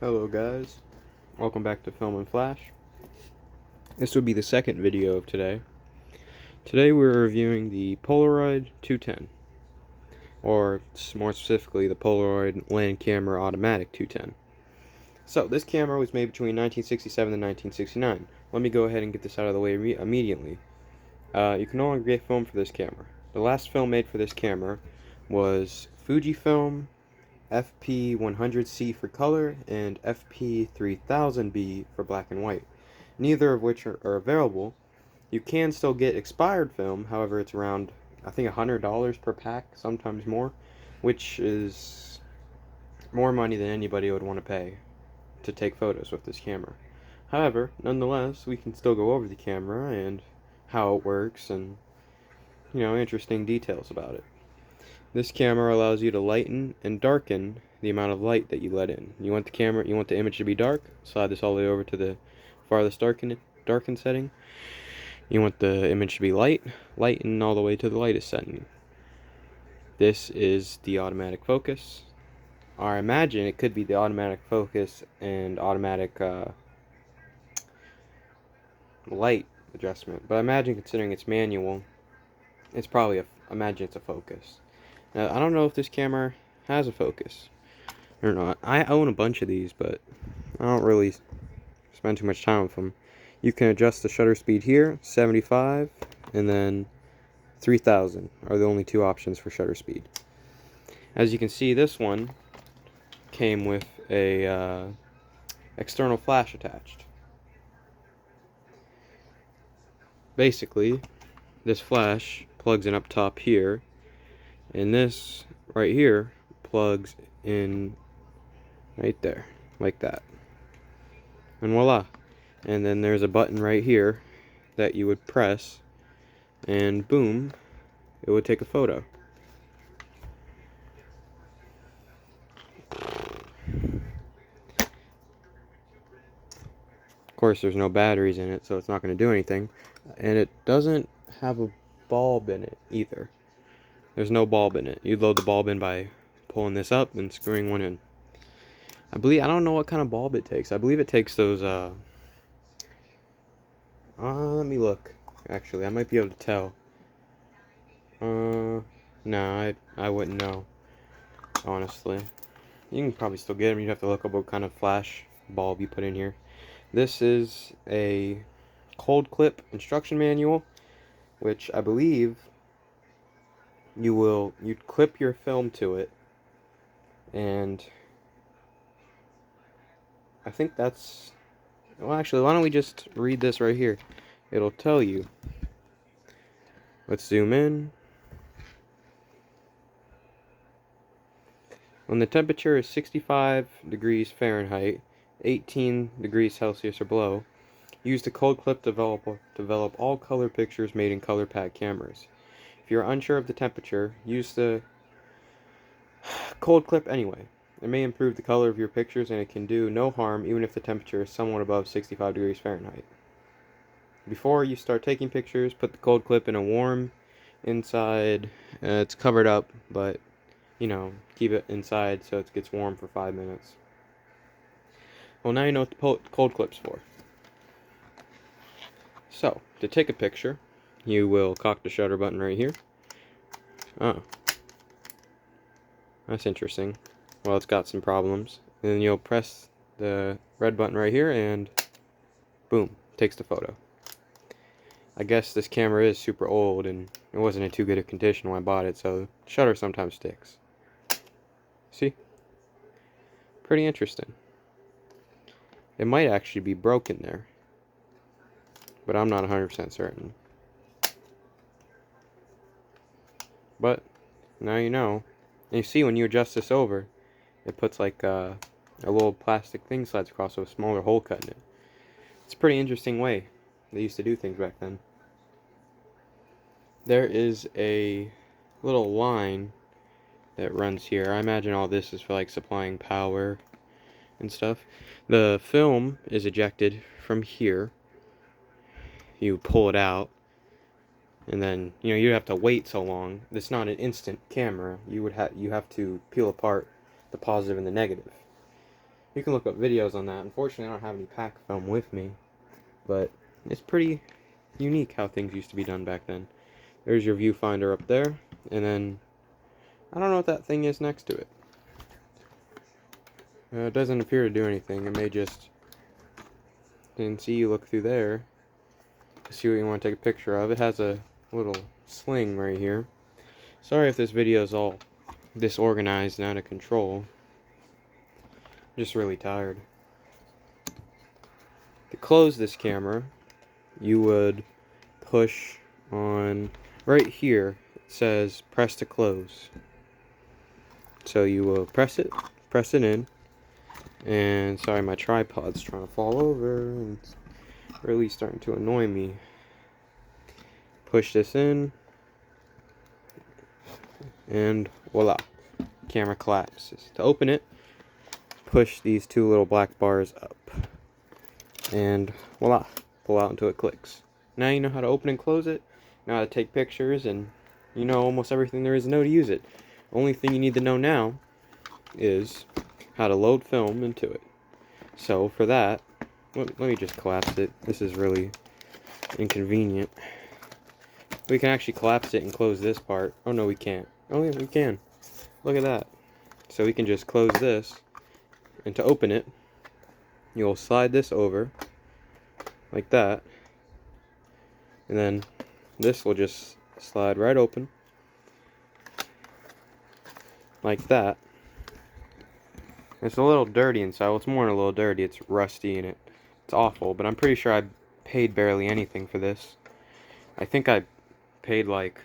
Hello guys, welcome back to Film and Flash. This would be the second video of today. Today we're reviewing the Polaroid 210, or more specifically the Polaroid Land Camera Automatic 210. So this camera was made between 1967 and 1969. Let me go ahead and get this out of the way immediately. You can no longer get film for this camera. The last film made for this camera was Fujifilm FP100C for color and FP3000B for black and white, neither of which are available. You can still get expired film, however it's around, I think, $100 per pack, sometimes more, which is more money than anybody would want to pay to take photos with this camera. However, nonetheless, we can still go over the camera and how it works and, interesting details about it. This camera allows you to lighten and darken the amount of light that you let in. You want the image to be dark, slide this all the way over to the farthest darken setting. You want the image to be lighten all the way to the lightest setting. This is the automatic focus. Or I imagine it could be the automatic focus and automatic light adjustment. But I imagine, considering it's manual, it's probably imagine it's a focus. Now, I don't know if this camera has a focus or not. I own a bunch of these, but I don't really spend too much time with them. You can adjust the shutter speed here, 75, and then 3000 are the only two options for shutter speed. As you can see, this one came with a external flash attached. Basically, this flash plugs in up top here, and this right here plugs in right there, like that. And voila. And then there's a button right here that you would press, and boom, it would take a photo. Of course, there's no batteries in it, so it's not going to do anything. And it doesn't have a bulb in it either. There's no bulb in it. You load the bulb in by pulling this up and screwing one in. I don't know what kind of bulb it takes. I believe it takes those, let me look. Actually, I might be able to tell. No, I wouldn't know, honestly. You can probably still get them. You'd have to look up what kind of flash bulb you put in here. This is a cold clip instruction manual, which I believe you'd clip your film to it, and I think that's, well, actually, why don't we just read this right here? It'll tell you. Let's zoom in. When the temperature is 65 degrees Fahrenheit, 18 degrees Celsius or below, use the cold clip to develop all color pictures made in color pack cameras. If you're unsure of the temperature, use the cold clip anyway. It may improve the color of your pictures, and it can do no harm even if the temperature is somewhat above 65 degrees Fahrenheit. Before you start taking pictures, put the cold clip in a warm inside. It's covered up, but keep it inside so it gets warm for 5 minutes. Well, now you know what the cold clip's for. So, to take a picture, you will cock the shutter button right here. Oh. That's interesting. Well, it's got some problems. And then you'll press the red button right here, and boom, takes the photo. I guess this camera is super old, and it wasn't in too good a condition when I bought it, so the shutter sometimes sticks. See? Pretty interesting. It might actually be broken there, but I'm not 100% certain. But now you know. And you see, when you adjust this over, it puts like a little plastic thing slides across with a smaller hole cut in it. It's a pretty interesting way they used to do things back then. There is a little line that runs here. I imagine all this is for like supplying power and stuff. The film is ejected from here. You pull it out, and then you have to wait so long. It's not an instant camera. You have to peel apart the positive and the negative. You can look up videos on that. Unfortunately, I don't have any pack film with me, but it's pretty unique how things used to be done back then. There's your viewfinder up there, and then I don't know what that thing is next to it. It doesn't appear to do anything. It may just, and see, you look through there to see what you want to take a picture of. It has a little sling right here. Sorry if this video is all disorganized and out of control. I'm just really tired. To close this camera, you would push on right here. It says press to close. So you will press it in, and sorry, my tripod's trying to fall over and it's really starting to annoy me. Push this in, and voila, camera collapses. To open it, push these two little black bars up, and voila, pull out until it clicks. Now you know how to open and close it, you know how to take pictures, and you know almost everything there is to know to use it. Only thing you need to know now is how to load film into it. So for that, let me just collapse it. This is really inconvenient. We can actually collapse it and close this part. Oh no, we can't. Oh yeah, we can. Look at that. So we can just close this, and to open it, you'll slide this over like that, and then this will just slide right open like that. It's a little dirty inside. Well, it's more than a little dirty. It's rusty and it's awful, but I'm pretty sure I paid barely anything for this. I think I paid like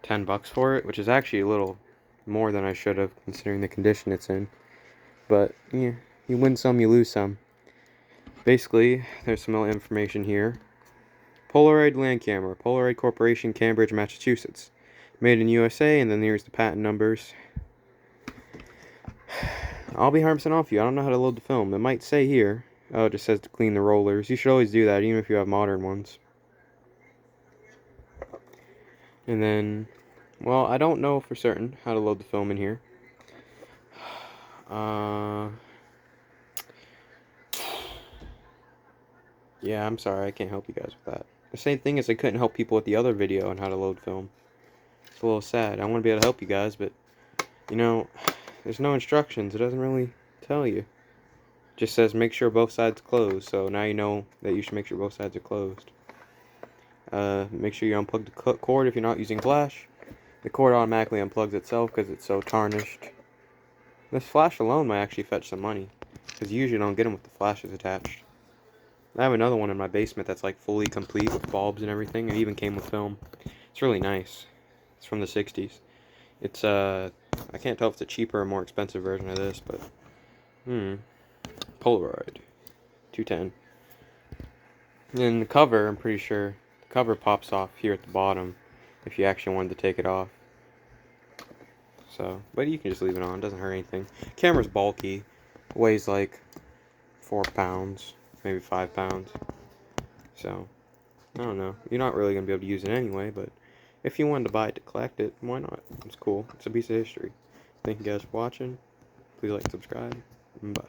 $10 for it, which is actually a little more than I should have considering the condition it's in. But yeah, you win some, you lose some. Basically, there's some other information here. Polaroid land camera, Polaroid Corporation, Cambridge, Massachusetts. Made in USA, and then here's the patent numbers. I'll be 100% off you. I don't know how to load the film. It might say here. Oh, it just says to clean the rollers. You should always do that, even if you have modern ones. And then, well, I don't know for certain how to load the film in here. Yeah, I'm sorry. I can't help you guys with that. The same thing as I couldn't help people with the other video on how to load film. It's a little sad. I want to be able to help you guys, but, you know, there's no instructions. It doesn't really tell you. It just says make sure both sides close. So now you know that you should make sure both sides are closed. Make sure you unplug the cord if you're not using flash. The cord automatically unplugs itself because it's so tarnished. This flash alone might actually fetch some money, because you usually don't get them with the flashes attached. I have another one in my basement that's like fully complete with bulbs and everything. It even came with film. It's really nice. It's from the 60s. It's I can't tell if it's a cheaper or more expensive version of this, but Polaroid 210. And the cover, I'm pretty sure the cover pops off here at the bottom if you actually wanted to take it off. So, but you can just leave it on. It doesn't hurt anything. Camera's bulky. Weighs like 4 pounds, maybe 5 pounds. So, I don't know. You're not really going to be able to use it anyway, but if you wanted to buy it to collect it, why not? It's cool. It's a piece of history. Thank you guys for watching. Please like, subscribe, and bye.